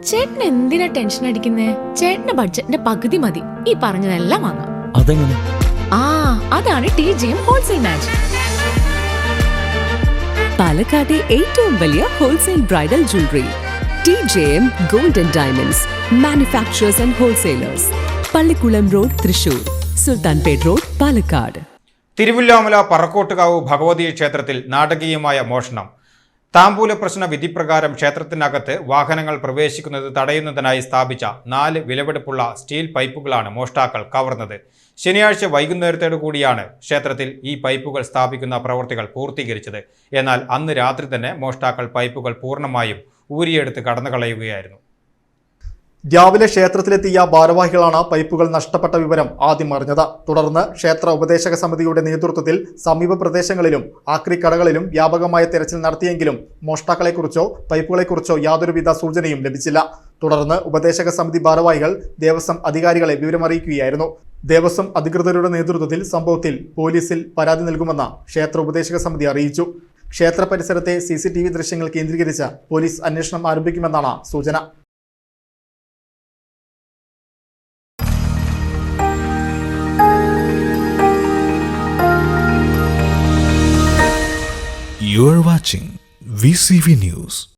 ചേട്ടൻ എന്തിനാ ടെൻഷൻ അടിക്കുന്നേ? ചേട്ടന്റെ ബഡ്ജറ്റിന്റെ പകുതി മതി ഈ പറഞ്ഞതെല്ലാം വാങ്ങാം. അതെങ്ങനെ? അതാണ് TJM ഹോൾസെയിൽ മാജിക്. പാലക്കാട്ടെ ഏറ്റവും വലിയ wholesale bridal jewellery TJM Gold and Diamonds Manufacturers and Wholesalers. Pallikkulam road, Thrissur. Sultanpet road, Palakkad. Thiruvilwamala Parakkottukavu Bhagavathi ക്ഷേത്രത്തിൽ നാടകീയമായ മോഷണം. താമ്പൂല പ്രശ്ന വിധിപ്രകാരം ക്ഷേത്രത്തിനകത്ത് വാഹനങ്ങൾ പ്രവേശിക്കുന്നത് തടയുന്നതിനായി സ്ഥാപിച്ച 4 വിലപിടിപ്പുള്ള സ്റ്റീൽ പൈപ്പുകളാണ് മോഷ്ടാക്കൾ കവർന്നത്. ശനിയാഴ്ച വൈകുന്നേരത്തോടു കൂടിയാണ് ക്ഷേത്രത്തിൽ ഈ പൈപ്പുകൾ സ്ഥാപിക്കുന്ന പ്രവൃത്തികൾ പൂർത്തീകരിച്ചത്. എന്നാൽ അന്ന് രാത്രി തന്നെ മോഷ്ടാക്കൾ പൈപ്പുകൾ പൂർണ്ണമായും ഊരിയെടുത്ത് കടന്നുകളയുകയായിരുന്നു. രാവിലെ ക്ഷേത്രത്തിലെത്തിയ ഭാരവാഹികളാണ് പൈപ്പുകൾ നഷ്ടപ്പെട്ട വിവരം ആദ്യം അറിഞ്ഞത്. തുടർന്ന് ക്ഷേത്ര ഉപദേശക സമിതിയുടെ നേതൃത്വത്തിൽ സമീപ പ്രദേശങ്ങളിലും ആക്രിക്കടകളിലും വ്യാപകമായ തെരച്ചിൽ നടത്തിയെങ്കിലും മോഷ്ടാക്കളെക്കുറിച്ചോ പൈപ്പുകളെക്കുറിച്ചോ യാതൊരുവിധ സൂചനയും ലഭിച്ചില്ല. തുടർന്ന് ഉപദേശക സമിതി ഭാരവാഹികൾ ദേവസ്വം അധികാരികളെ വിവരമറിയിക്കുകയായിരുന്നു. ദേവസ്വം അധികൃതരുടെ നേതൃത്വത്തിൽ സംഭവത്തിൽ പോലീസിൽ പരാതി നൽകുമെന്ന് ക്ഷേത്ര ഉപദേശക സമിതി അറിയിച്ചു. ക്ഷേത്ര പരിസരത്തെ CCTV ദൃശ്യങ്ങൾ കേന്ദ്രീകരിച്ച് പോലീസ് അന്വേഷണം ആരംഭിക്കുമെന്നാണ് സൂചന. You are watching VCV News.